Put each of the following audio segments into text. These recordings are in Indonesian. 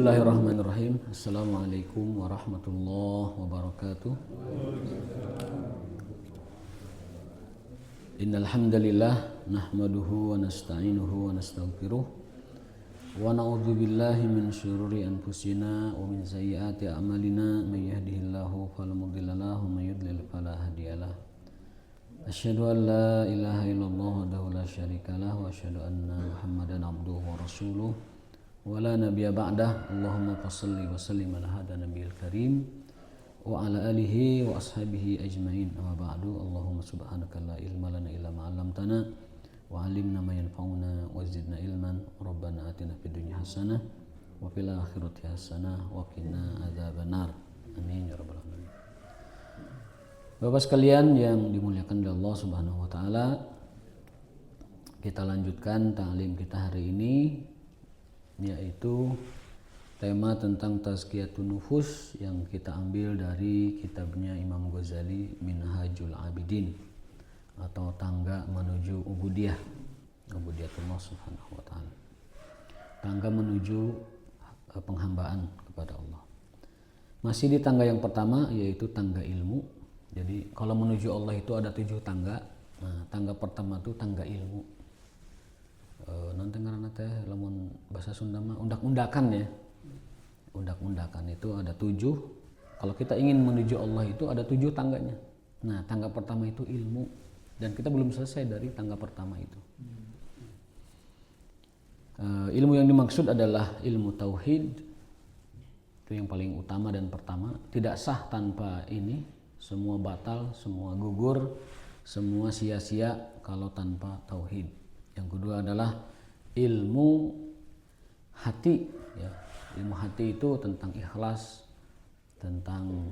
Bismillahirrahmanirrahim. Assalamualaikum warahmatullahi wabarakatuh. Innal hamdalillah nahmaduhu wa nasta'inuhu wa nastaghfiruh wa na'udzu billahi min syururi anfusina wa min sayyiati a'malina may yahdihillahu fala mudilla lahu wa may yudlil fala hadiyalah. Asyhadu an la ilaha illallah wahdahu la syarikalah wa asyhadu anna Muhammadan abduhu wa rasuluh wa la nabiyya ba'dah. Allahumma shalli wa sallim ala hada nabiyil karim wa ala alihi wa ashabihi ajmain. Amma ba'du. Allahumma subhanaka la ilma lana illa ma 'allamtana wa 'allimna ma yanfa'una wa zidna ilman. Rabbana atina fid dunya hasanah wa fil akhirati hasanah wa qina adzabannar. Amin ya rabbal alamin. Bapak sekalian yang dimuliakan oleh Allah Subhanahu wa taala, kita lanjutkan ta'lim kita hari ini, yaitu tema tentang tazkiyatun nufus yang kita ambil dari kitabnya Imam Ghazali Minhajul Abidin, atau tangga menuju ubudiyah, ubudiyatullah subhanahu wa ta'ala, tangga menuju penghambaan kepada Allah. Masih di tangga yang pertama, yaitu tangga ilmu. Jadi kalau menuju Allah itu ada 7 tangga. Nah, tangga pertama itu tangga ilmu. Nanti ngaranna teh lamun bahasa Sunda mah undak-undakan ya. Undak-undakan itu ada 7. Kalau kita ingin menuju Allah itu ada 7 tangganya. Nah, tangga pertama itu ilmu, dan kita belum selesai dari tangga pertama itu. Ilmu yang dimaksud adalah ilmu tauhid. Itu yang paling utama dan pertama. Tidak sah tanpa ini. Semua batal, semua gugur, semua sia-sia kalau tanpa tauhid. Yang kedua adalah ilmu hati, ya. Ilmu hati itu tentang ikhlas, tentang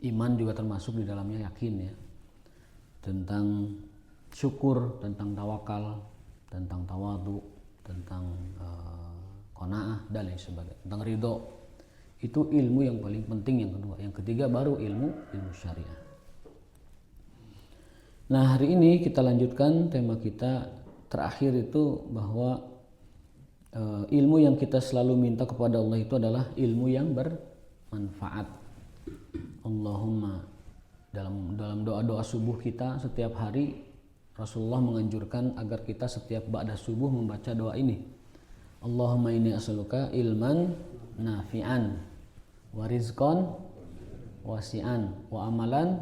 iman juga termasuk di dalamnya, yakin ya. Tentang syukur, tentang tawakal, tentang tawadu, tentang qanaah dan lain sebagainya, tentang ridho. Itu ilmu yang paling penting yang kedua. Yang ketiga baru ilmu syariah. Nah, hari ini kita lanjutkan tema kita terakhir itu, bahwa ilmu yang kita selalu minta kepada Allah itu adalah ilmu yang bermanfaat. Allahumma, dalam doa-doa subuh kita setiap hari, Rasulullah menganjurkan agar kita setiap ba'da subuh membaca doa ini. Allahumma inni as'aluka ilman nafi'an wa rizqan wasi'an wa amalan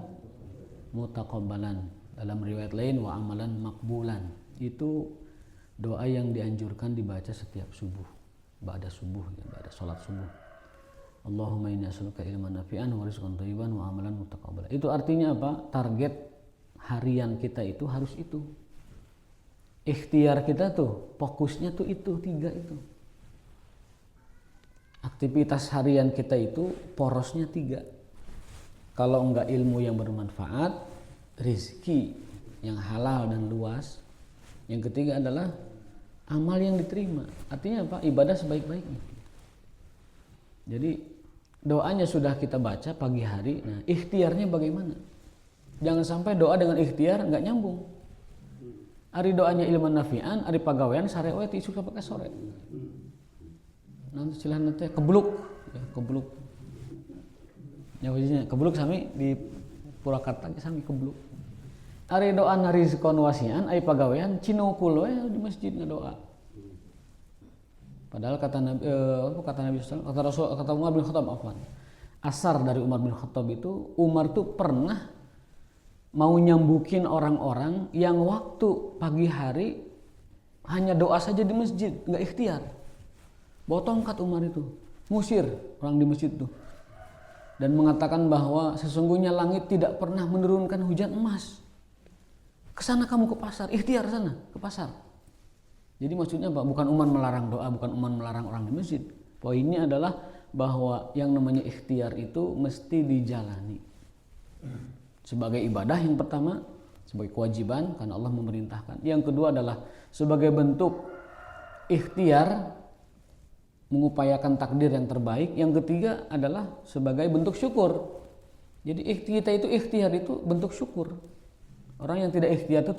mutaqabbalan. Dalam riwayat lain wa amalan makbulan. Itu doa yang dianjurkan dibaca setiap subuh, ba'da subuh ya, ba'da salat subuh. Allahumma inni as'aluka ilman nafi'an wa rizqan thayyiban wa amalan mutaqabbalan. Itu artinya apa? Target harian kita itu harus itu. Ikhtiar kita tuh fokusnya tuh itu 3 itu. Aktivitas harian kita itu porosnya 3. Kalau enggak ilmu yang bermanfaat, rizki yang halal dan luas. Yang ketiga adalah amal yang diterima. Artinya apa? Ibadah sebaik-baiknya. Jadi doanya sudah kita baca pagi hari. Nah, ikhtiarnya bagaimana? Jangan sampai doa dengan ikhtiar enggak nyambung. Ari doanya ilman nafi'an, ari pagawean sare we ti isuk sampai sore. Nanti silahkan nanti kebluk, ya, kebluk. Ya wajibnya kebluk sami di Purwakarta sami kebluk. Ari doa rizqan wasi'an, ai pagawean cinukul we di masjid ngadoa. Padahal kata Nabi sallallahu alaihi wasallam, kata Umar bin Khattab, asar dari Umar bin Khattab itu, Umar tuh pernah mau nyambukin orang-orang yang waktu pagi hari hanya doa saja di masjid, enggak ikhtiar. Bawa tongkat Umar itu, ngusir orang di masjid itu, dan mengatakan bahwa sesungguhnya langit tidak pernah menurunkan hujan emas. Kesana kamu ke pasar, ikhtiar sana ke pasar. Jadi maksudnya apa? Bukan Umar melarang doa, bukan Umar melarang orang di masjid. Poinnya adalah bahwa yang namanya ikhtiar itu mesti dijalani sebagai ibadah yang pertama, sebagai kewajiban karena Allah memerintahkan. Yang kedua adalah sebagai bentuk ikhtiar mengupayakan takdir yang terbaik. Yang ketiga adalah sebagai bentuk syukur. Jadi kita itu ikhtiar itu bentuk syukur. Orang yang tidak ikhtiar itu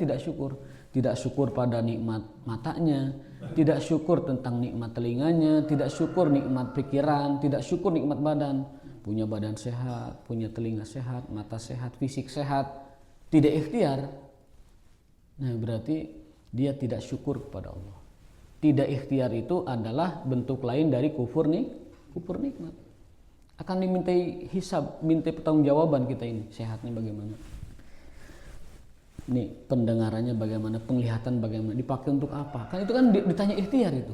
tidak syukur pada nikmat matanya, tidak syukur tentang nikmat telinganya, tidak syukur nikmat pikiran, tidak syukur nikmat badan. Punya badan sehat, punya telinga sehat, mata sehat, fisik sehat, tidak ikhtiar. Nah, berarti dia tidak syukur kepada Allah. Tidak ikhtiar itu adalah bentuk lain dari kufur nikmat. Akan dimintai hisab, minta pertanggungjawaban kita ini, sehatnya bagaimana, ini pendengarannya bagaimana, penglihatan bagaimana, dipakai untuk apa? Kan itu kan ditanya ikhtiar itu.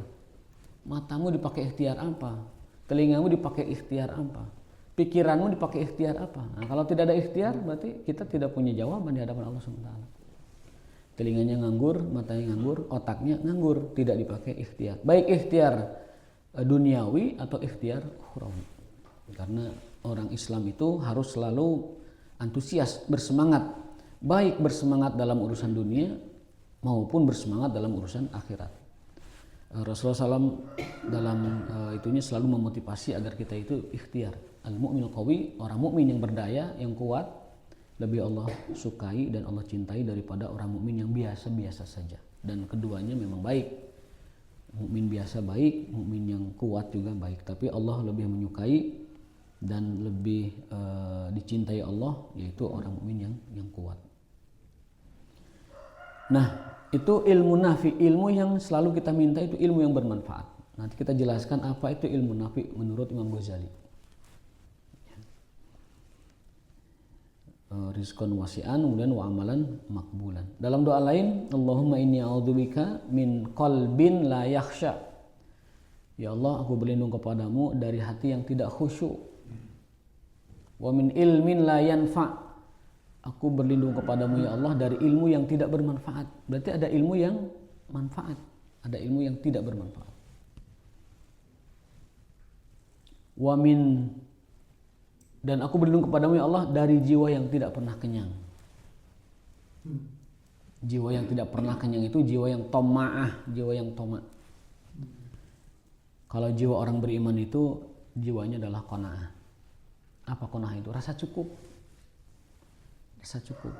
Matamu dipakai ikhtiar apa? Telingamu dipakai ikhtiar apa? Pikiranmu dipakai ikhtiar apa? Nah, kalau tidak ada ikhtiar berarti kita tidak punya jawaban di hadapan Allah SWT. Telinganya nganggur, matanya nganggur, otaknya nganggur, tidak dipakai ikhtiar. Baik ikhtiar duniawi atau ikhtiar ukhrawi. Karena orang Islam itu harus selalu antusias, bersemangat. Baik bersemangat dalam urusan dunia maupun bersemangat dalam urusan akhirat. Rasulullah SAW dalam itunya selalu memotivasi agar kita itu ikhtiar. Al-mu'minul qawi, orang mukmin yang berdaya, yang kuat, lebih Allah sukai dan Allah cintai daripada orang mukmin yang biasa-biasa saja. Dan keduanya memang baik. Mukmin biasa baik, mukmin yang kuat juga baik. Tapi Allah lebih menyukai dan lebih dicintai Allah, yaitu orang mukmin yang kuat. Nah, itu ilmu nafi, ilmu yang selalu kita minta itu ilmu yang bermanfaat. Nanti kita jelaskan apa itu ilmu nafi menurut Imam Ghazali. Rizqan wasi'an, kemudian wa amalan makbulan. Dalam doa lain, Allahumma inni a'udzubika min qalbin la yakhsha. Ya Allah, aku berlindung kepadamu dari hati yang tidak khusyuk. Wa min ilmin la yanfa'. Aku berlindung kepadamu ya Allah dari ilmu yang tidak bermanfaat. Berarti ada ilmu yang manfaat, ada ilmu yang tidak bermanfaat. Wa min, dan aku berlindung kepadamu ya Allah dari jiwa yang tidak pernah kenyang. Jiwa yang tidak pernah kenyang itu jiwa yang toma'ah, jiwa yang toma'. Kalau jiwa orang beriman itu jiwanya adalah qanaah. Apa qanaah itu? Rasa cukup. Rasa cukup.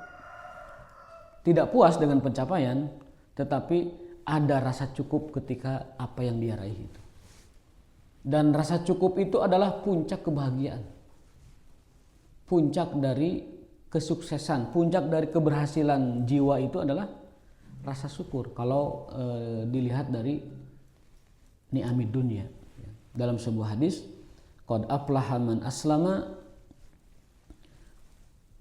Tidak puas dengan pencapaian, tetapi ada rasa cukup ketika apa yang dia raih itu. Dan rasa cukup itu adalah puncak kebahagiaan. Puncak dari kesuksesan, puncak dari keberhasilan jiwa itu adalah rasa syukur. Kalau dilihat dari ni'amid dunia. Dalam sebuah hadis, qad aflaha man aslama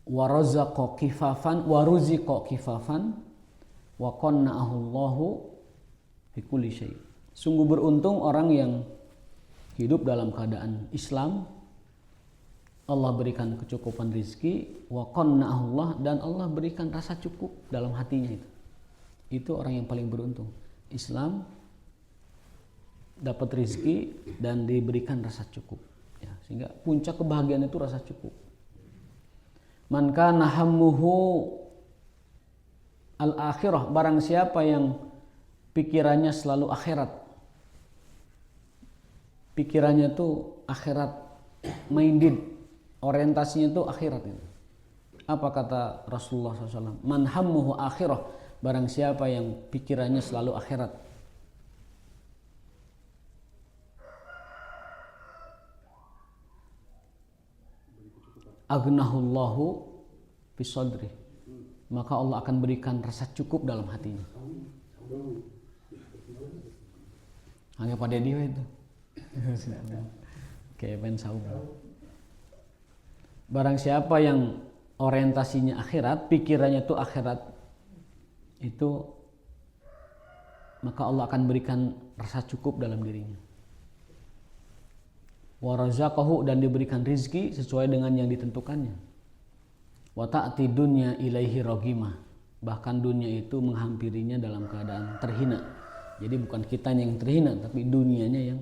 wa razaqa kifafan wa ruziqa kifafan wa qanna'ahu Allahu bi kulli syai'. Sungguh beruntung orang yang hidup dalam keadaan Islam, Allah berikan kecukupan rizki, wa qanna'ahu Allah, dan Allah berikan rasa cukup dalam hatinya itu. Itu orang yang paling beruntung. Islam dapat rizki dan diberikan rasa cukup. Ya, sehingga puncak kebahagiaan itu rasa cukup. Man kana hammuhu al-akhirah, barang siapa yang pikirannya selalu akhirat. Pikirannya tuh akhirat minded, orientasinya tuh akhirat itu. Apa kata Rasulullah SAW? Man hammuhu akhirah, barang siapa yang pikirannya selalu akhirat. Aghnahullahu fi sadri, maka Allah akan berikan rasa cukup dalam hatinya. Hanya pada dia itu. Kayak pengen saum. Barang siapa yang orientasinya akhirat, pikirannya itu akhirat, itu maka Allah akan berikan rasa cukup dalam dirinya. Wa razaqahu, dan diberikan rizki sesuai dengan yang ditentukannya. Wa ta'ti dunya ilaihi ragimah, bahkan dunia itu menghampirinya dalam keadaan terhina. Jadi bukan kitanya yang terhina, tapi dunianya yang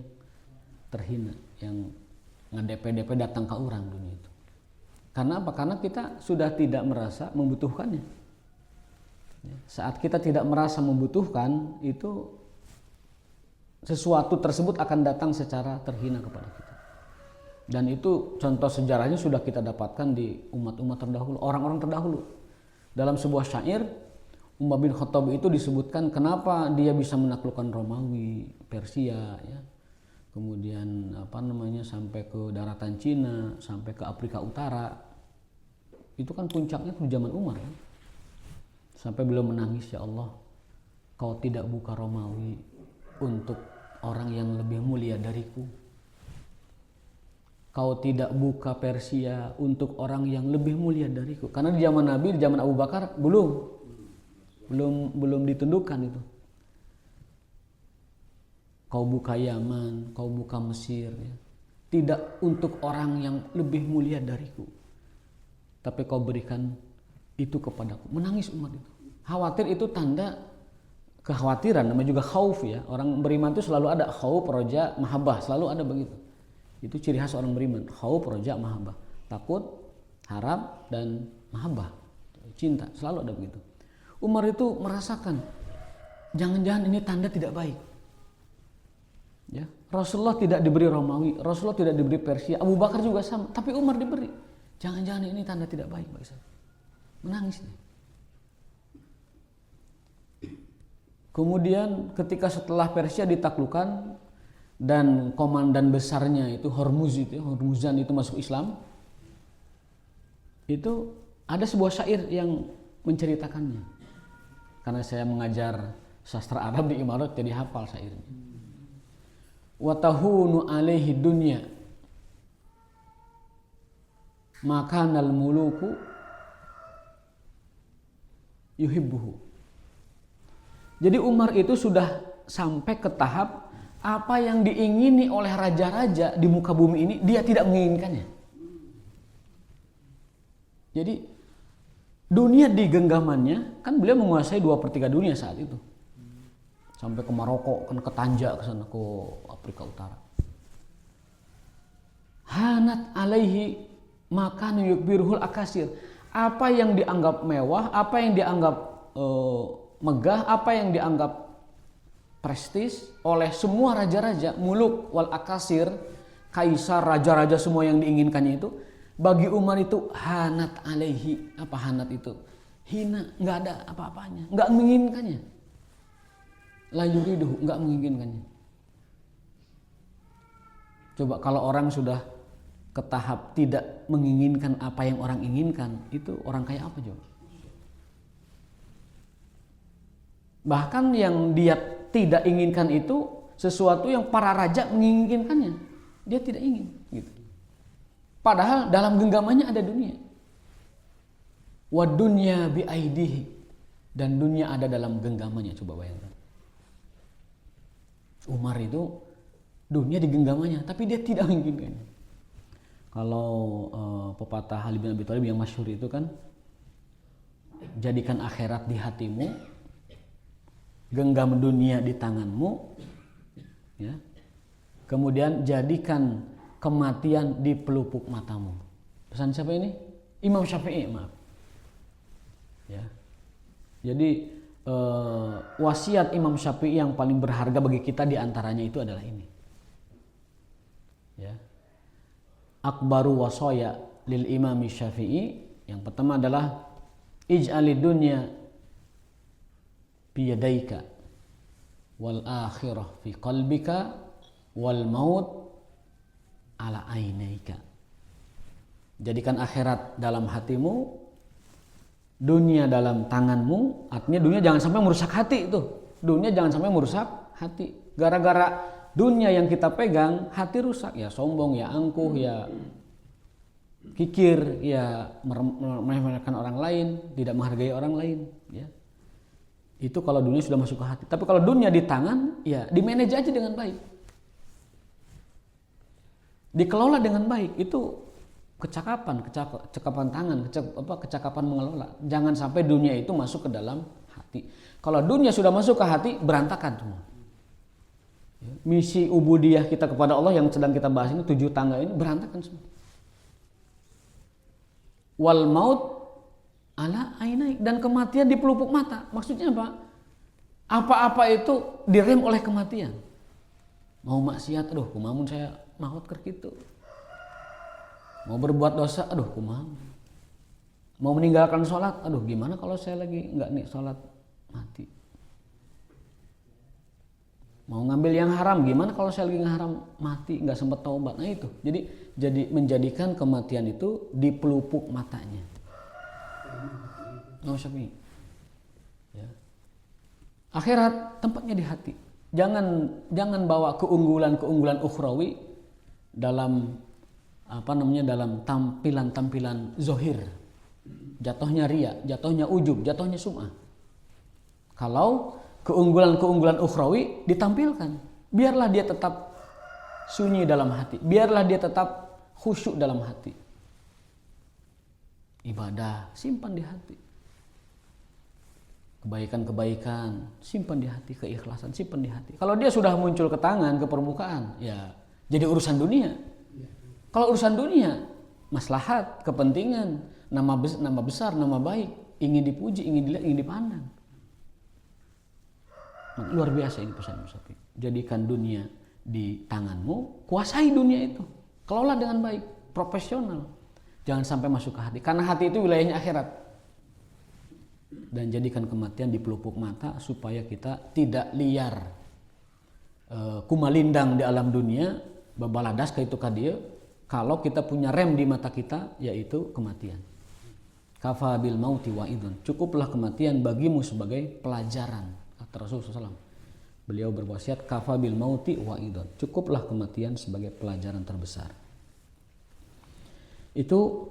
terhina, yang nge-DP datang ke orang dunia itu. Karena apa? Karena kita sudah tidak merasa membutuhkannya. Saat kita tidak merasa membutuhkan, itu sesuatu tersebut akan datang secara terhina kepada kita. Dan itu contoh sejarahnya sudah kita dapatkan di umat-umat terdahulu, orang-orang terdahulu. Dalam sebuah syair, Umar bin Khattab itu disebutkan kenapa dia bisa menaklukkan Romawi, Persia, ya. Kemudian sampai ke daratan Cina, sampai ke Afrika Utara. Itu kan puncaknya di zaman Umar kan. Sampai beliau menangis, ya Allah, kau tidak buka Romawi untuk orang yang lebih mulia dariku. Kau tidak buka Persia untuk orang yang lebih mulia dariku. Karena di zaman Nabi, di zaman Abu Bakar belum ditundukkan itu. Kau buka Yaman, kau buka Mesir, ya. Tidak untuk orang yang lebih mulia dariku, tapi kau berikan itu kepadaku. Menangis Umar itu. Khawatir itu tanda kekhawatiran, namanya juga khauf, ya. Orang beriman itu selalu ada khauf, roja, mahabbah, selalu ada begitu. Itu ciri khas orang beriman, khauf, roja, mahabbah. Takut, harap, dan mahabbah, cinta, selalu ada begitu. Umar itu merasakan, jangan-jangan ini tanda tidak baik. Ya, Rasulullah tidak diberi Romawi, Rasulullah tidak diberi Persia, Abu Bakar juga sama, tapi Umar diberi. Jangan-jangan ini tanda tidak baik, Pak Isa. Menangis nih. Kemudian ketika setelah Persia ditaklukkan dan komandan besarnya itu Hormuzan itu masuk Islam, itu ada sebuah syair yang menceritakannya. Karena saya mengajar sastra Arab di Imarat, jadi hafal syairnya. Wa tahunu alaihi dunya makanal muluku yuhibbuhu. Jadi Umar itu sudah sampai ke tahap apa yang diingini oleh raja-raja di muka bumi ini dia tidak menginginkannya. Jadi dunia di genggamannya, kan beliau menguasai 2/3 dunia saat itu. Sampai ke Maroko, ke Tanja, ke sana, ke Afrika Utara. Hanat alaihi maka yukbirhul akasir. Apa yang dianggap mewah, apa yang dianggap megah, apa yang dianggap prestis oleh semua raja-raja, muluk wal akasir, kaisar, raja-raja semua yang diinginkannya itu, bagi Umar itu hanat alaihi. Apa hanat itu? Hina, nggak ada apa-apanya, nggak menginginkannya. La yuriduhu, nggak menginginkannya. Coba kalau orang sudah ke tahap tidak menginginkan apa yang orang inginkan, itu orang kayak apa coba? Bahkan yang dia tidak inginkan itu sesuatu yang para raja menginginkannya, dia tidak ingin, gitu. Padahal dalam genggamannya ada dunia. Wa dunya bi aidihi, dan dunia ada dalam genggamannya. Coba bayangkan. Umar itu dunia di genggamannya, tapi dia tidak menginginkannya. Kalau pepatah Ali bin Abi Thalib yang masyhur itu kan, jadikan akhirat di hatimu, genggam dunia di tanganmu, ya. Kemudian jadikan kematian di pelupuk matamu. Pesan siapa ini? Imam Syafi'i, maaf. Ya. Jadi wasiat Imam Syafi'i yang paling berharga bagi kita diantaranya itu adalah ini. Ya. Akbaru wasaya lil Imam Syafi'i, yang pertama adalah ij'alid dunya biyadaika wal akhirah fi qalbika wal maut ala ainaika. Jadikan akhirat dalam hatimu, dunia dalam tanganmu. Artinya dunia jangan sampai merusak hati itu. Dunia jangan sampai merusak hati. Gara-gara dunia yang kita pegang, hati rusak. Ya sombong, ya angkuh, ya kikir, ya meremehkan orang lain, tidak menghargai orang lain, ya. Itu kalau dunia sudah masuk ke hati. Tapi kalau dunia di tangan, ya dimanage aja dengan baik. Dikelola dengan baik, itu kecakapan tangan, kecakapan mengelola. Jangan sampai dunia itu masuk ke dalam hati. Kalau dunia sudah masuk ke hati, berantakan semua. Misi ubudiyah kita kepada Allah yang sedang kita bahas ini, 7 tangga ini, berantakan semua. Wal maut ala ainaik, dan kematian di pelupuk mata. Maksudnya apa? Apa-apa itu direm oleh kematian. Mau maksiat, aduh kumamun saya maut keur kitu. Mau berbuat dosa, aduh kumaha. Mau meninggalkan sholat, aduh gimana kalau saya lagi nggak nih sholat, mati. Mau ngambil yang haram, gimana kalau saya lagi ngeharam, mati, nggak sempat taubat. Nah itu, jadi menjadikan kematian itu di pelupuk matanya. Nggak usah pilih. Ya. Akhirat tempatnya di hati. Jangan bawa keunggulan ukhrawi dalam dalam tampilan zohir. Jatuhnya ria, jatuhnya ujub, jatuhnya sum'ah. Kalau keunggulan ukhrawi ditampilkan, biarlah dia tetap sunyi dalam hati, biarlah dia tetap khusyuk dalam hati. Ibadah simpan di hati, kebaikan simpan di hati, keikhlasan simpan di hati. Kalau dia sudah muncul ke tangan, ke permukaan, ya jadi urusan dunia. Kalau urusan dunia, maslahat, kepentingan, nama besar, nama baik, ingin dipuji, ingin dilihat, ingin dipandang. Luar biasa ini pesan Musafi. Jadikan dunia di tanganmu, kuasai dunia itu, kelola dengan baik, profesional. Jangan sampai masuk ke hati, karena hati itu wilayahnya akhirat. Dan jadikan kematian di pelupuk mata supaya kita tidak liar, kumalindang di alam dunia, babaladas ke itu kadia. Kalau kita punya rem di mata kita, yaitu kematian. Kafa bil mauti wa'idun. Cukuplah kematian bagimu sebagai pelajaran. Rasulullah SAW. Beliau berwasiat kafa bil mauti wa'idun. Cukuplah kematian sebagai pelajaran terbesar. Itu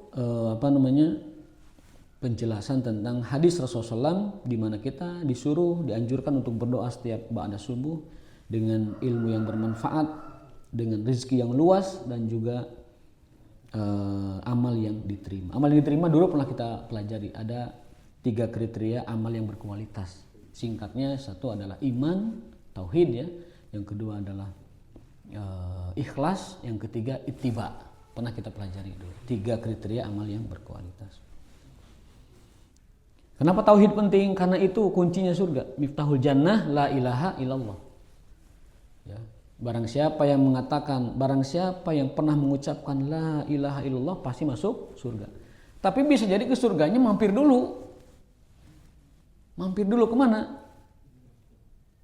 penjelasan tentang hadis Rasulullah SAW, di mana kita dianjurkan untuk berdoa setiap ba'da subuh dengan ilmu yang bermanfaat, dengan rezeki yang luas, dan juga amal yang diterima. Amal yang diterima dulu pernah kita pelajari, ada 3 kriteria amal yang berkualitas. Singkatnya, satu adalah iman, tauhid ya. Yang kedua adalah ikhlas. Yang ketiga ittiba. Pernah kita pelajari dulu. 3 kriteria amal yang berkualitas. Kenapa tauhid penting? Karena itu kuncinya surga. Miftahul jannah la ilaha illallah. Ya. Barang siapa yang pernah mengucapkan la ilaha illallah pasti masuk surga. Tapi bisa jadi ke surganya mampir dulu. Mampir dulu kemana?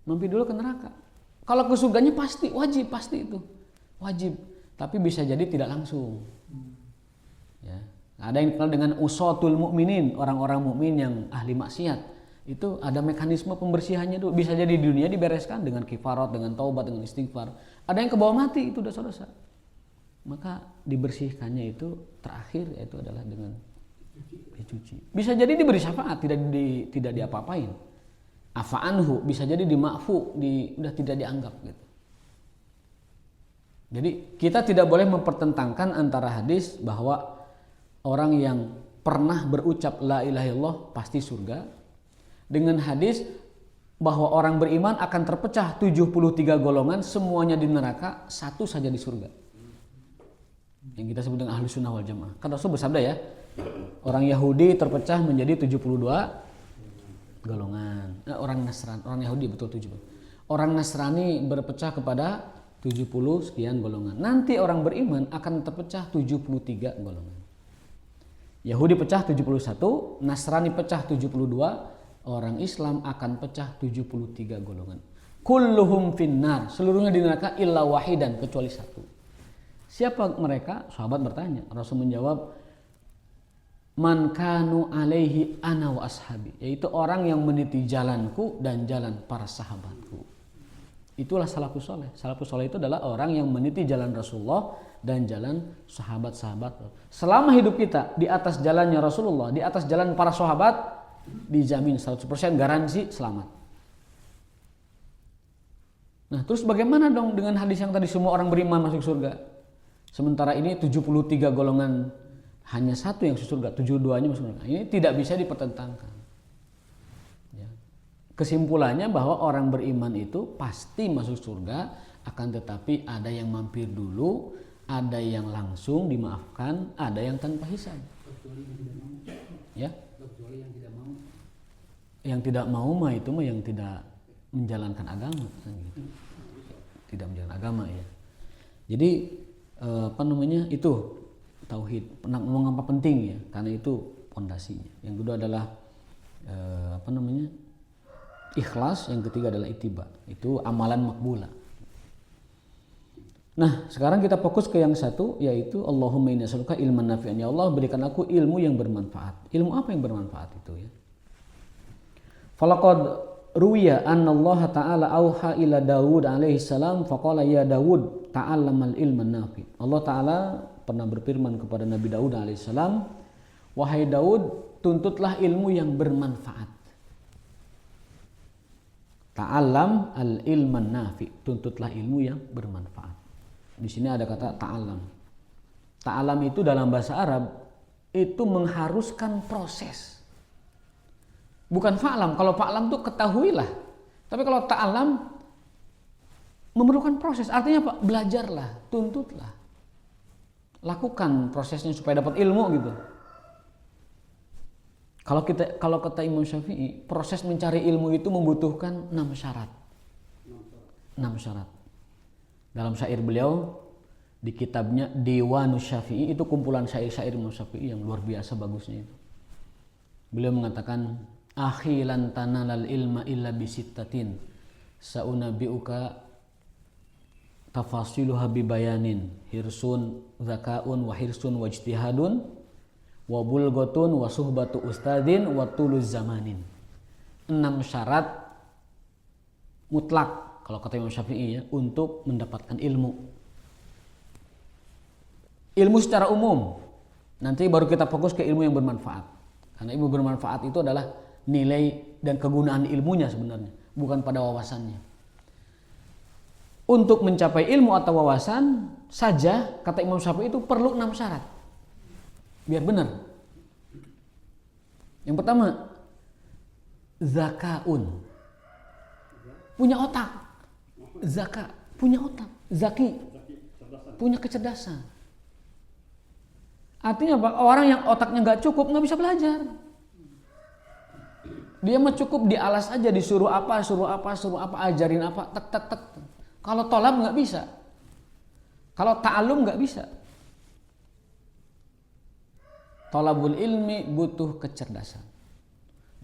Mampir dulu ke neraka. Kalau ke surganya pasti itu. Wajib. Tapi bisa jadi tidak langsung. Ya. Ada yang dikenal dengan usatul mukminin, orang-orang mukmin yang ahli maksiat. Itu ada mekanisme pembersihannya dulu. Bisa jadi di dunia dibereskan dengan kifarat, dengan taubat, dengan istighfar. Ada yang kebawa mati, itu dosa-dosa. Maka dibersihkannya itu terakhir, yaitu adalah dengan dicuci. Bisa jadi diberi syafaat, tidak diapa-apain. Afa'anhu, bisa jadi dimakfu, udah tidak dianggap gitu. Jadi kita tidak boleh mempertentangkan antara hadis bahwa orang yang pernah berucap la ilaha illallah pasti surga, dengan hadis bahwa orang beriman akan terpecah 73 golongan, semuanya di neraka, satu saja di surga. Yang kita sebut dengan ahlu sunnah wal jamaah. Kan Rasul bersabda ya, orang Yahudi terpecah menjadi 72 golongan. Orang Yahudi betul 70. Orang Nasrani berpecah kepada 70 sekian golongan. Nanti orang beriman akan terpecah 73 golongan. Yahudi pecah 71, Nasrani pecah 72, orang Islam akan pecah 73 golongan. Kulluhum finnar, seluruhnya di neraka illa wahidan, kecuali satu. Siapa mereka? Sahabat bertanya. Rasul menjawab, man kanu alaihi ana wa ashabi, yaitu orang yang meniti jalanku dan jalan para sahabatku. Itulah salafus saleh. Salafus saleh itu adalah orang yang meniti jalan Rasulullah dan jalan sahabat-sahabat. Selama hidup kita di atas jalannya Rasulullah, di atas jalan para sahabat, dijamin 100% garansi selamat. Nah, terus bagaimana dong dengan hadis yang tadi semua orang beriman masuk surga? Sementara ini 73 golongan hanya satu yang masuk surga, 72-nya masuk surga. Ini tidak bisa dipertentangkan. Ya. Kesimpulannya bahwa orang beriman itu pasti masuk surga, akan tetapi ada yang mampir dulu, ada yang langsung dimaafkan, ada yang tanpa hisab. Ya. Yang tidak mau mah itu mah yang tidak menjalankan agama, gitu. Tidak menjalankan agama ya. Jadi itu tauhid. Ngomong apa penting ya, karena itu pondasinya. Yang kedua adalah ikhlas, yang ketiga adalah ittiba. Itu amalan makbula. Nah, sekarang kita fokus ke yang satu, yaitu Allahumma inni as'aluka ilman nafi'an. Ya Allah, berikan aku ilmu yang bermanfaat. Ilmu apa yang bermanfaat itu ya? Falaqad ruwiya anna Allah Ta'ala auha ila Dawud alaihi salam faqala ya Dawud ta'allamal ilman nafi'. Allah Ta'ala pernah berfirman kepada Nabi Daud alaihi salam, wahai Daud, tuntutlah ilmu yang bermanfaat. Ta'allam al-ilman nafi', tuntutlah ilmu yang bermanfaat. Di sini ada kata ta'alam. Ta'alam itu dalam bahasa Arab itu mengharuskan proses. Bukan fa'lam. Kalau fa'lam itu ketahuilah. Tapi kalau ta'alam memerlukan proses. Artinya apa? Belajarlah, tuntutlah. Lakukan prosesnya supaya dapat ilmu gitu. Kalau kata Imam Syafi'i, proses mencari ilmu itu membutuhkan 6 syarat. 6 syarat. Dalam syair beliau di kitabnya Diwanus Syafi'i, itu kumpulan syair-syair Imam Syafi'i yang luar biasa bagusnya itu. Beliau mengatakan, akhi lan tanalal ilma illa bisittatin saunabiuka tafasiluha bibayanin hirsun zakaun wa hirsun wajtihadun wa bulghatun wa suhbatu ustadin wa tuluz zamanin. 6 syarat mutlak kalau kata Imam Syafi'i ya, untuk mendapatkan ilmu. Ilmu secara umum. Nanti baru kita fokus ke ilmu yang bermanfaat. Karena ilmu bermanfaat itu adalah nilai dan kegunaan ilmunya sebenarnya, bukan pada wawasannya. Untuk mencapai ilmu atau wawasan saja, kata Imam Syafi'i itu perlu 6 syarat. Biar benar. Yang pertama, zakaun. Punya otak. Zaka, punya otak. Zaki, punya kecerdasan. Artinya apa? Orang yang otaknya nggak cukup nggak bisa belajar. Dia mah cukup dialas aja, disuruh apa, ajarin apa, tek. Kalau tolab nggak bisa. Kalau ta'alum nggak bisa. Tolabul ilmi butuh kecerdasan.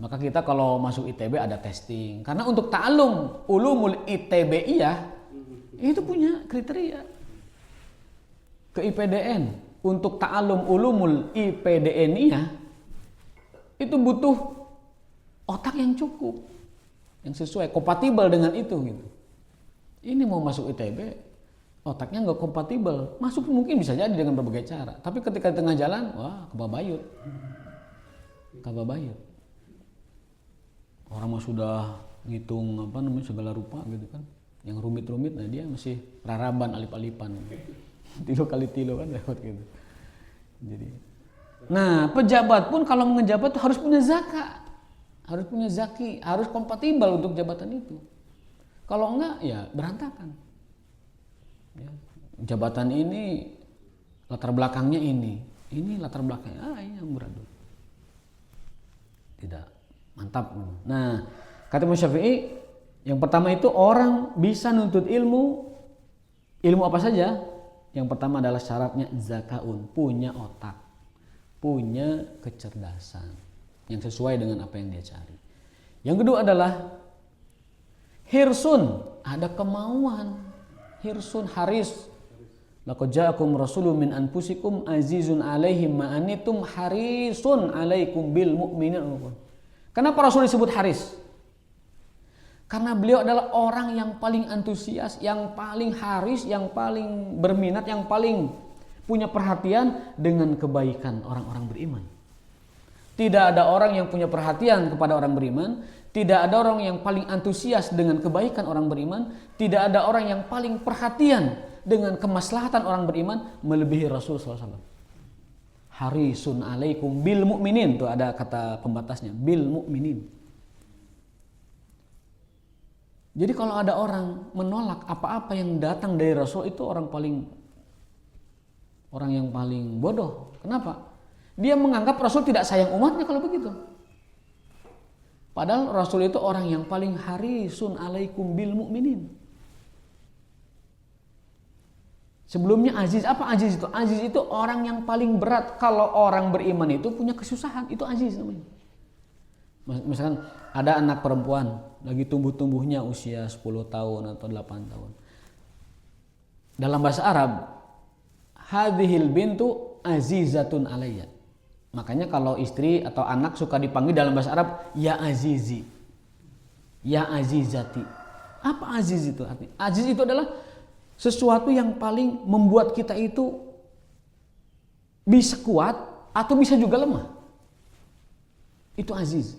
Maka kita kalau masuk ITB ada testing. Karena untuk ta'alum ulumul ITBiyah itu punya kriteria. Ke IPDN untuk ta'alum ulumul IPDNiyah itu butuh otak yang cukup, yang sesuai, kompatibel dengan itu gitu. Ini mau masuk ITB, otaknya nggak kompatibel. Masuk mungkin bisa jadi dengan berbagai cara. Tapi ketika di tengah jalan, wah kebabayut. Orang mah sudah ngitung segala rupa gitu kan. Yang rumit-rumit, nah dia masih raraban alip-alipan. Tilo kali tilo kan lewat gitu. Jadi, nah pejabat pun kalau mengejabat harus punya zakat, harus punya zaki, harus kompatibel untuk jabatan itu. Kalau enggak ya berantakan. Ya, jabatan ini latar belakangnya ini latar belakangnya ini yang beradu. Tidak. Mantap. Nah, kata Imam Syafi'i, yang pertama itu orang bisa nuntut ilmu apa saja. Yang pertama adalah syaratnya zakaun, punya otak, punya kecerdasan yang sesuai dengan apa yang dia cari. Yang kedua adalah hirsun, ada kemauan. Hirsun, haris. Laqad ja'akum rasulun min anfusikum azizun 'alaihi ma anittum harisun 'alaikum bil mu'minin. Kenapa Rasul disebut haris? Karena beliau adalah orang yang paling antusias, yang paling haris, yang paling berminat, yang paling punya perhatian dengan kebaikan orang-orang beriman. Tidak ada orang yang punya perhatian kepada orang beriman, tidak ada orang yang paling antusias dengan kebaikan orang beriman, tidak ada orang yang paling perhatian dengan kemaslahatan orang beriman melebihi Rasul SAW. Harisun alaikum bil mu'minin, tuh ada kata pembatasnya, bil mu'minin. Jadi kalau ada orang menolak apa-apa yang datang dari Rasul, itu orang yang paling bodoh. Kenapa? Dia menganggap Rasul tidak sayang umatnya kalau begitu. Padahal Rasul itu orang yang paling harisun alaikum bil mu'minin. Sebelumnya aziz. Apa aziz itu? Aziz itu orang yang paling berat. Kalau orang beriman itu punya kesusahan, itu aziz namanya. Misalkan ada anak perempuan lagi tumbuh-tumbuhnya usia 10 tahun atau 8 tahun. Dalam bahasa Arab, hadhil bintu azizatun alayya. Makanya kalau istri atau anak suka dipanggil dalam bahasa Arab, ya azizi, ya azizati. Apa aziz itu? Aziz itu adalah sesuatu yang paling membuat kita itu bisa kuat atau bisa juga lemah. Itu aziz.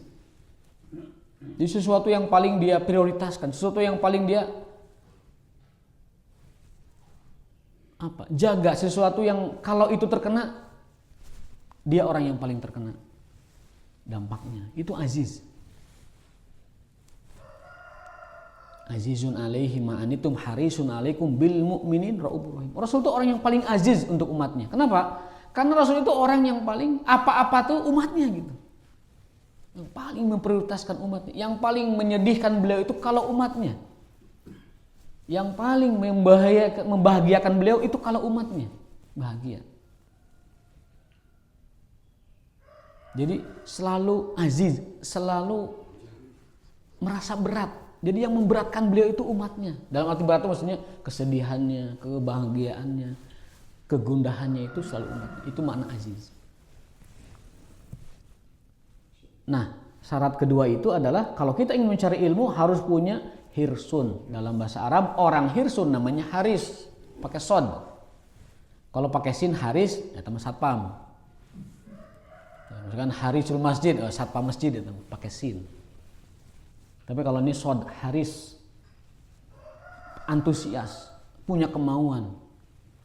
Jadi sesuatu yang paling dia prioritaskan, sesuatu yang paling dia jaga, sesuatu yang kalau itu terkena, dia orang yang paling terkena dampaknya. Itu aziz. Azizun alaihi ma'anitum harisun alaikum bil mu'minin raufur rahim. Rasul itu orang yang paling aziz untuk umatnya. Kenapa? Karena Rasul itu orang yang paling apa-apa tuh umatnya gitu. Yang paling memprioritaskan umatnya. Yang paling menyedihkan beliau itu kalau umatnya. Yang paling membahagiakan beliau itu kalau umatnya bahagia. Jadi selalu aziz, selalu merasa berat. Jadi yang memberatkan beliau itu umatnya. Dalam arti berat itu maksudnya kesedihannya, kebahagiaannya, kegundahannya itu selalu umatnya. Itu makna aziz. Nah, syarat kedua itu adalah kalau kita ingin mencari ilmu harus punya hirsun. Dalam bahasa Arab orang hirsun namanya haris, pakai sod. Kalau pakai sin haris, ya teman satpam. Misalkan harisul masjid, satpam masjid itu pakai sin. Tapi kalau ini sod haris, antusias, punya kemauan.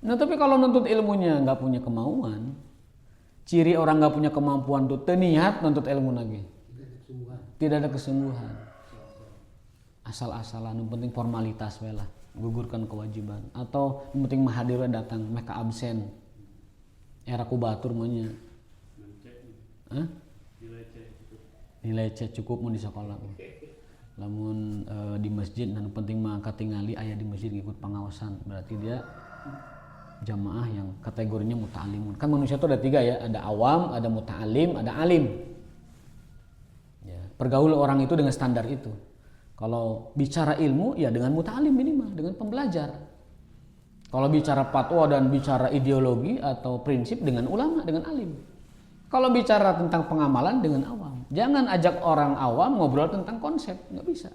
Nah tapi kalau nuntut ilmunya nggak punya kemauan, ciri orang nggak punya kemampuan tuh niat nuntut ilmu lagi, tidak ada kesungguhan, asal-asalan, yang penting formalitas lah, gugurkan kewajiban, atau yang penting mahadirnya datang, mereka absen, era kubatur maunya, nilai C cukup mau di sekolah. Namun di masjid dan penting mah katingali aya di masjid ikut pengawasan, berarti dia jamaah yang kategorinya muta'alimun. Kan manusia itu ada 3 ya, ada awam, ada muta'alim, ada alim. Ya, pergaul orang itu dengan standar itu. Kalau bicara ilmu ya dengan muta'alim minimal, dengan pembelajar. Kalau bicara fatwa dan bicara ideologi atau prinsip dengan ulama, dengan alim. Kalau bicara tentang pengamalan dengan awam. Jangan ajak orang awam ngobrol tentang konsep, nggak bisa.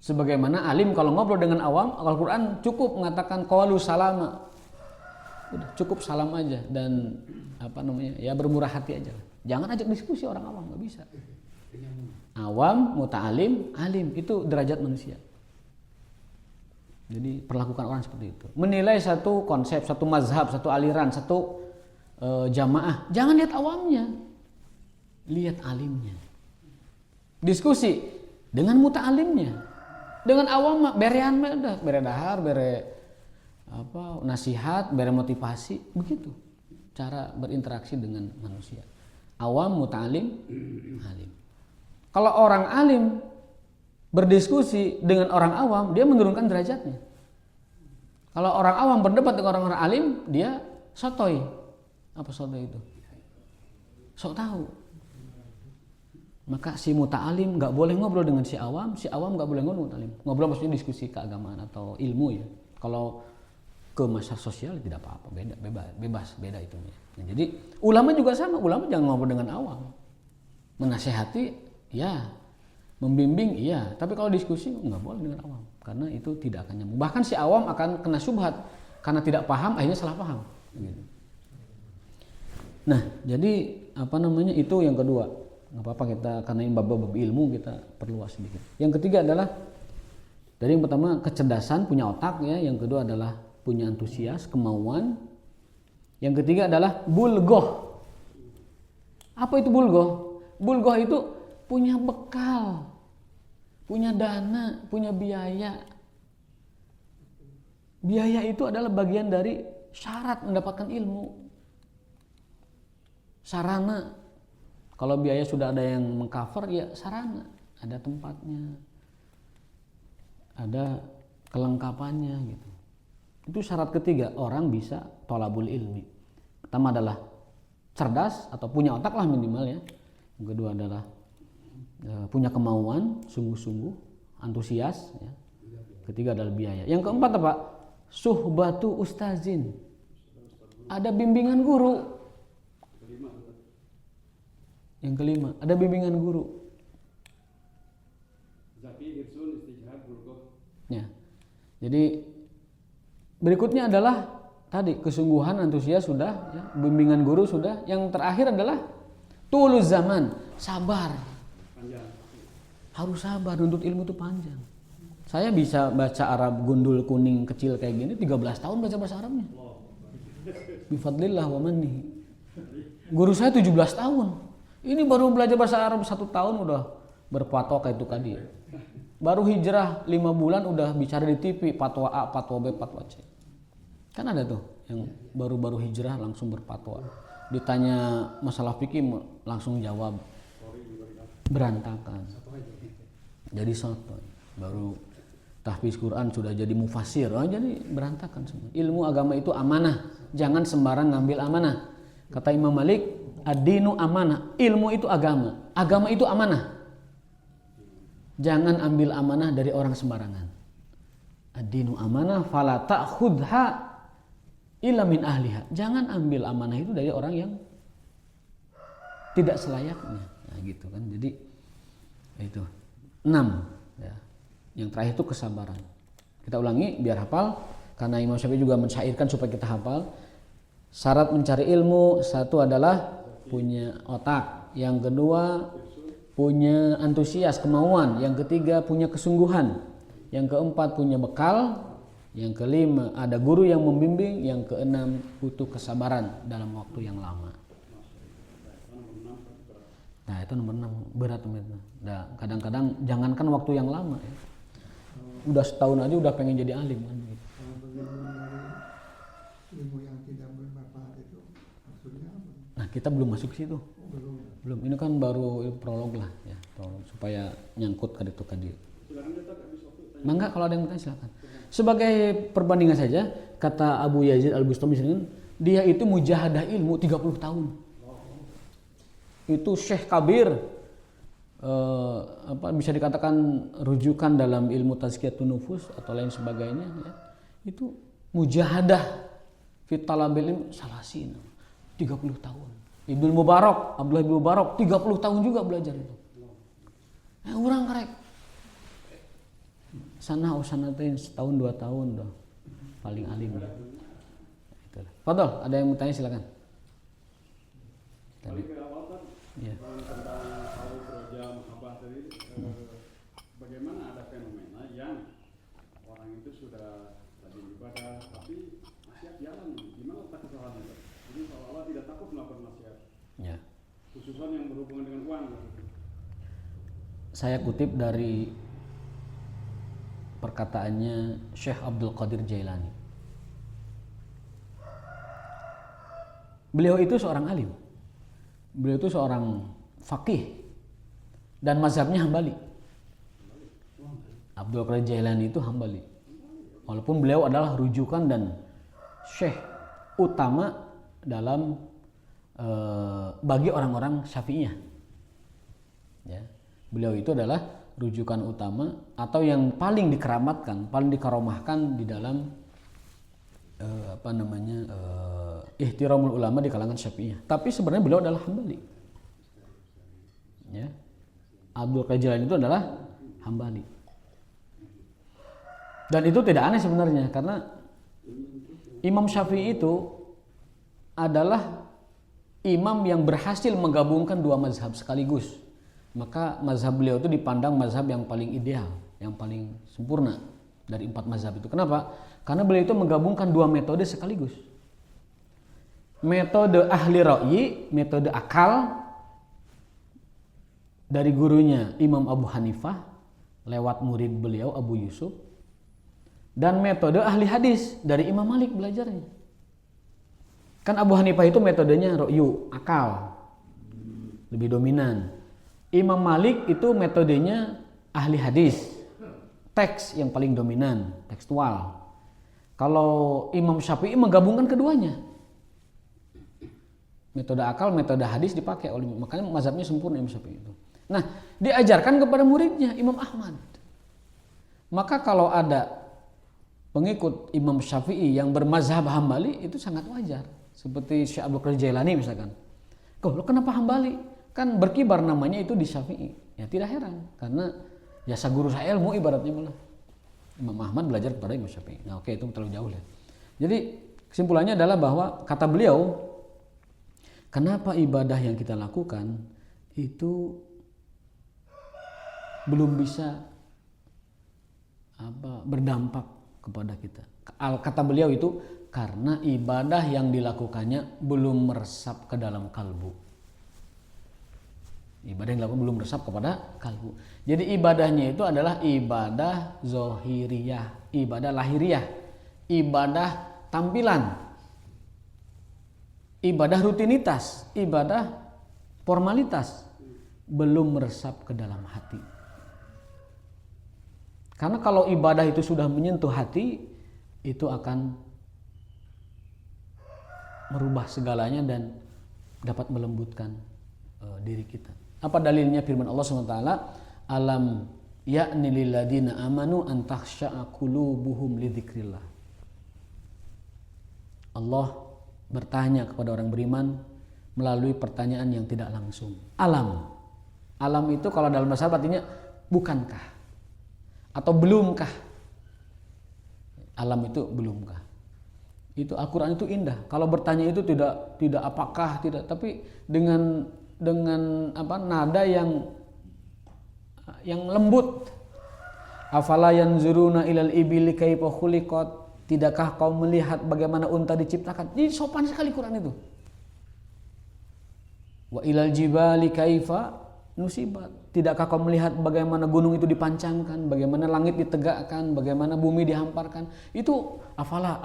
Sebagaimana alim kalau ngobrol dengan awam, Al-Quran cukup mengatakan qalu salama. Udah cukup salam aja dan ya bermurah hati aja. Jangan ajak diskusi orang awam, nggak bisa. Awam, muta'alim, alim itu derajat manusia. Jadi perlakukan orang seperti itu. Menilai satu konsep, satu mazhab, satu aliran, satu jamaah, jangan lihat awamnya, lihat alimnya. Diskusi dengan muta'alimnya, dengan awam berean udah bere dahar, bere nasihat, bere motivasi, begitu cara berinteraksi dengan manusia. Awam, muta'alim, alim. Kalau orang alim berdiskusi dengan orang awam, dia menurunkan derajatnya. Kalau orang awam berdebat dengan orang alim, dia sotoy. Apa sotoy itu? Sok tahu. Maka si muta'alim nggak boleh ngobrol dengan si awam nggak boleh ngobrol muta'alim. Ngobrol maksudnya diskusi keagamaan atau ilmu ya. Kalau ke masyarakat sosial tidak apa-apa, bebas beda itu. Nah, jadi ulama juga sama, ulama jangan ngobrol dengan awam. Menasehati ya, membimbing iya, tapi kalau diskusi nggak boleh dengan awam karena itu tidak akan nyambung. Bahkan si awam akan kena syubhat karena tidak paham, akhirnya salah paham. Gitu. Nah, jadi itu yang kedua. Nggak apa-apa kita karena ini bab ilmu kita perluas sedikit. Yang ketiga adalah dari yang pertama kecerdasan, punya otak ya. Yang kedua adalah punya antusias, kemauan. Yang ketiga adalah bulgoh. Apa itu bulgoh? Bulgoh itu punya bekal, punya dana, punya biaya. Biaya itu adalah bagian dari syarat mendapatkan ilmu. Sarana, kalau biaya sudah ada yang mengcover ya sarana, ada tempatnya, ada kelengkapannya gitu. Itu syarat ketiga orang bisa thalabul ilmi. Pertama adalah cerdas atau punya otak lah minimal ya. Yang kedua adalah punya kemauan, sungguh-sungguh, antusias ya. Ketiga adalah biaya. Yang keempat apa? Suhbatu ustazin. Ada bimbingan guru. Yang kelima, ada bimbingan guru. Ya. Jadi berikutnya adalah tadi kesungguhan, antusias sudah, ya. Bimbingan guru sudah. Yang terakhir adalah tuluz zaman, sabar. Harus sabar, nuntut ilmu itu panjang. Saya bisa baca Arab gundul kuning kecil kayak gini 13 tahun baca bahasa Arabnya. Bifadlillah wa mannihi. Guru saya 17 tahun. Ini baru belajar bahasa Arab 1 tahun udah berpatok kayak itu tadi. Baru hijrah 5 bulan udah bicara di TV, fatwa A, fatwa B, fatwa C. Kan ada tuh yang baru-baru hijrah langsung berfatwa. Ditanya masalah fikih langsung jawab. Berantakan. Jadi soto. Baru tahfiz Quran sudah jadi mufasir. Oh, jadi berantakan semua. Ilmu agama itu amanah. Jangan sembarang ngambil amanah. Kata Imam Malik, ad-dinu amanah. Ilmu itu agama. Agama itu amanah. Jangan ambil amanah dari orang sembarangan. Ad-dinu amanah fala ta'khudha illa min ahliha. Jangan ambil amanah itu dari orang yang tidak selayaknya. Nah, gitu kan. Jadi itu 6 ya. Yang terakhir itu kesabaran. Kita ulangi biar hafal karena Imam Syafi'i juga mensyairkan supaya kita hafal. Syarat mencari ilmu satu adalah punya otak, yang kedua punya antusias, kemauan, yang ketiga punya kesungguhan, yang keempat punya bekal, yang kelima ada guru yang membimbing, yang keenam butuh kesabaran dalam waktu yang lama. Nah itu nomor 6 berat teman-teman. Nah, kadang-kadang jangankan waktu yang lama ya. Udah setahun aja udah pengen jadi alim kan gitu. Ilmu yang tidak bermanfaat itu maksudnya apa? Nah kita belum masuk ke situ. Belum. Ini kan baru prolog lah ya, prolog supaya nyangkut ke itu tadi. Mangga kalau ada yang bertanya silakan. Sebagai perbandingan saja, kata Abu Yazid Al-Bustami dia itu mujahadah ilmu 30 tahun. Itu Syekh Kabir, bisa dikatakan rujukan dalam ilmu tazkiyatun nufus atau lain sebagainya ya. Itu mujahadah fi talabil ilm salasin 30 tahun. Ibnu Mubarak, Abdullah bin Mubarak 30 tahun juga belajar itu. Orang karek sana usanatain setahun 2 tahun dah paling alim ya. Itu. Fadol, ada yang mau tanya silakan. Tadi. Ya. Bagaimana ada fenomena yang orang itu sudah rajin ibadah tapi maksiat jalan, gimana letak kesalahan itu? Jadi seolah-olah tidak takut melakukan maksiat. Ya. Khususnya yang berhubungan dengan uang. Saya kutip dari perkataannya Syekh Abdul Qadir Jailani. Beliau itu seorang alim. Beliau itu seorang faqih dan mazhabnya Hambali. Abdul Qadir Jailani itu Hambali. Walaupun beliau adalah rujukan dan syekh utama dalam bagi orang-orang Syafi'iyah. Ya. Beliau itu adalah rujukan utama atau yang paling dikeramatkan, paling dikaromahkan di dalam ihtiramul ulama di kalangan Syafi'iyah. Tapi sebenarnya beliau adalah Hambali. Ya. Abdul Qadir Jailani itu adalah Hambali. Dan itu tidak aneh sebenarnya karena Imam Syafi'i itu adalah imam yang berhasil menggabungkan 2 mazhab sekaligus. Maka mazhab beliau itu dipandang mazhab yang paling ideal, yang paling sempurna dari 4 mazhab itu. Kenapa? Karena beliau itu menggabungkan 2 metode sekaligus. Metode ahli ra'yi, metode akal dari gurunya Imam Abu Hanifah lewat murid beliau Abu Yusuf, dan metode ahli hadis dari Imam Malik belajarnya. Kan Abu Hanifah itu metodenya ra'yu, akal, lebih dominan. Imam Malik itu metodenya ahli hadis, teks yang paling dominan, tekstual. Kalau Imam Syafi'i menggabungkan keduanya. Metode akal, metode hadis dipakai oleh, makanya mazhabnya sempurna Imam Syafi'i itu. Nah, diajarkan kepada muridnya Imam Ahmad. Maka kalau ada pengikut Imam Syafi'i yang bermazhab Hambali itu sangat wajar. Seperti Syekh Abdul Qadir Jailani misalkan. Kok kenapa Hambali? Kan berkibar namanya itu di Syafi'i. Ya tidak heran karena jasa guru saya ilmu ibaratnya malah. Imam Ahmad belajar kepada Imam Syafi'i. Nah, oke, itu terlalu jauh ya. Jadi kesimpulannya adalah bahwa kata beliau, kenapa ibadah yang kita lakukan itu belum bisa berdampak kepada kita. Kata beliau itu karena ibadah yang dilakukannya belum meresap ke dalam kalbu. Ibadah yang dilakukan belum meresap kepada kalbu. Jadi ibadahnya itu adalah ibadah zohiriyah, ibadah lahiriah, ibadah tampilan, ibadah rutinitas, ibadah formalitas, belum meresap ke dalam hati. Karena kalau ibadah itu sudah menyentuh hati, itu akan merubah segalanya dan dapat melembutkan diri kita. Apa dalilnya firman Allah SWT? Alam ya'ni lilladina amanu an takhsha'a qulubuhum li dzikrillah. Allah bertanya kepada orang beriman melalui pertanyaan yang tidak langsung. Alam. Alam itu kalau dalam bahasa Arab artinya bukankah atau belumkah. Alam itu belumkah. Itu Al-Qur'an itu indah. Kalau bertanya itu tidak apakah, tidak, tapi dengan nada yang lembut. Afala yanzuruna ilal ibili kaifa khuliqat, tidakkah kau melihat bagaimana unta diciptakan? Ini sopan sekali Quran itu. Wa ilal jibali kaifa nusibat, tidakkah kau melihat bagaimana gunung itu dipancangkan, bagaimana langit ditegakkan, bagaimana bumi dihamparkan? Itu afala.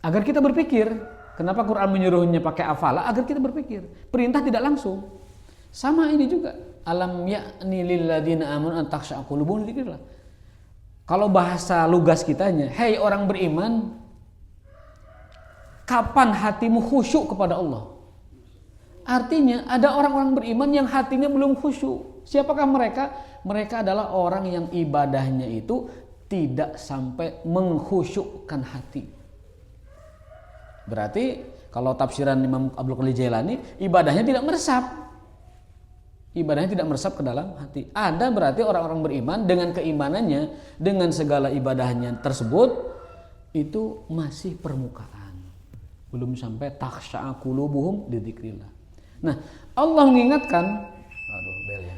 Agar kita berpikir, kenapa Quran menyuruhnya pakai afala? Agar kita berpikir. Perintah tidak langsung. Sama ini juga. Alam ya'ni lilladzina amanu an takhsha'a qulubuhum li dzikrillah. Kalau bahasa lugas kitanya, hei orang beriman, kapan hatimu khusyuk kepada Allah? Artinya ada orang-orang beriman yang hatinya belum khusyuk. Siapakah mereka? Mereka adalah orang yang ibadahnya itu tidak sampai mengkhusyukkan hati. Berarti kalau tafsiran Imam Abdul Qadir Jailani, ibadahnya tidak meresap. Ibadahnya tidak meresap ke dalam hati. Ada berarti orang-orang beriman dengan keimanannya, dengan segala ibadahnya tersebut, itu masih permukaan. Belum sampai takhsha'a qulubuhum li dzikrillah. Nah, Allah mengingatkan, bel ya.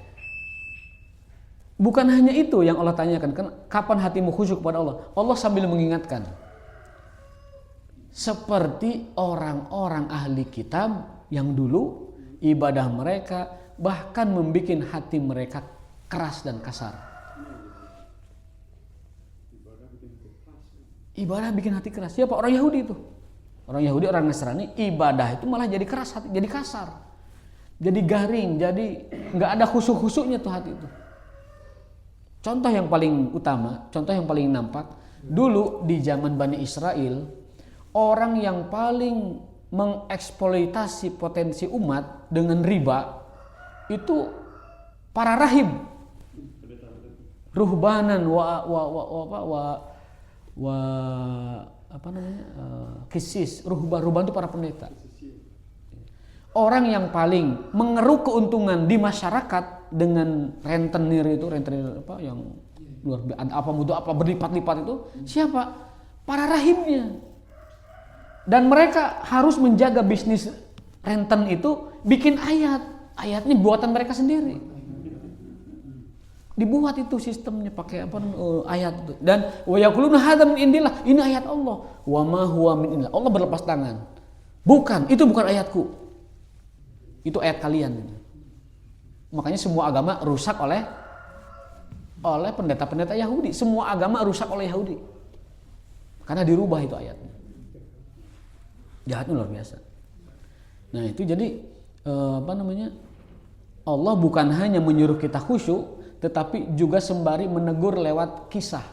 Bukan hanya itu yang Allah tanyakan, kapan hatimu khusyuk kepada Allah? Allah sambil mengingatkan. Seperti orang-orang ahli kitab yang dulu ibadah mereka bahkan membuat hati mereka keras dan kasar. Ibadah bikin hati keras. Siapa? Orang Yahudi itu. Orang Yahudi, orang Nasrani, ibadah itu malah jadi keras hati, jadi kasar. Jadi garing, jadi nggak ada khusyuk-khusyuknya tuh hati itu. Contoh yang paling utama, contoh yang paling nampak, dulu di zaman Bani Israel, orang yang paling mengeksploitasi potensi umat dengan riba itu para rahib, ruhbanan kisis. Ruhban itu para pendeta. Orang yang paling mengeruk keuntungan di masyarakat dengan rentenir yang luar biasa, berlipat-lipat itu siapa? Para rahibnya. Dan mereka harus menjaga bisnis renten itu, bikin ayatnya buatan mereka sendiri. Dibuat itu sistemnya pakai ayat itu. Dan wa yaquluna hadza min indillah, ini ayat Allah. Wa ma huwa min indillah. Allah berlepas tangan. Bukan, itu bukan ayatku. Itu ayat kalian. Makanya semua agama rusak oleh pendeta-pendeta Yahudi. Semua agama rusak oleh Yahudi. Karena dirubah itu ayatnya. Jahatnya luar biasa. Nah itu jadi Allah bukan hanya menyuruh kita khusyuk, tetapi juga sembari menegur lewat kisah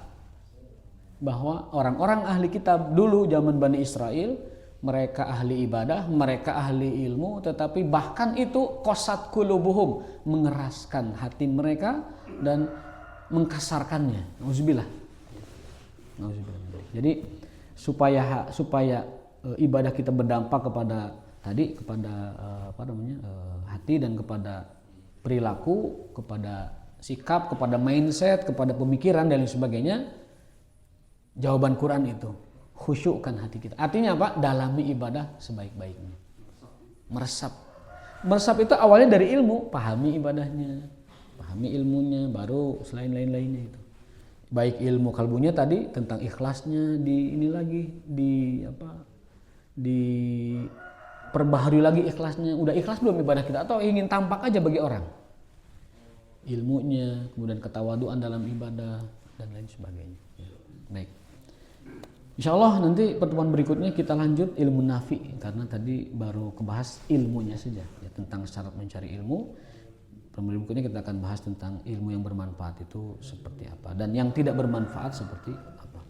bahwa orang-orang ahli kitab dulu zaman Bani Israel, mereka ahli ibadah, mereka ahli ilmu, tetapi bahkan itu qasat qulubuhum, mengeraskan hati mereka dan mengkasarkannya. Nauzubillah. Jadi supaya ibadah kita berdampak kepada hati dan kepada perilaku, kepada sikap, kepada mindset, kepada pemikiran dan lain sebagainya. Jawaban Quran itu khusyukkan hati kita. Artinya apa? Dalami ibadah sebaik-baiknya. Meresap itu awalnya dari ilmu, pahami ibadahnya, pahami ilmunya, baru selain lain-lainnya itu. Baik ilmu kalbunya tadi tentang ikhlasnya diperbaharui lagi ikhlasnya. Udah ikhlas belum ibadah kita atau ingin tampak aja bagi orang? Ilmunya, kemudian ketawaduan dalam ibadah dan lain sebagainya. Baik. Insyaallah nanti pertemuan berikutnya kita lanjut ilmu nafi, karena tadi baru kebahas ilmunya saja ya, tentang syarat mencari ilmu. Pertemuan berikutnya kita akan bahas tentang ilmu yang bermanfaat itu seperti apa dan yang tidak bermanfaat seperti apa.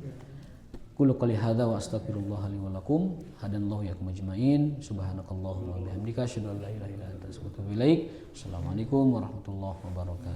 Qulu qouli hadza wa astaghfirullah li wa lakum. Hadanallahu yakum ajmain. Subhanakallahumma wa bihamdika asyhadu an la ilaha illa anta astaghfiruka wa atubu ilaik. Assalamualaikum warahmatullahi wabarakatuh.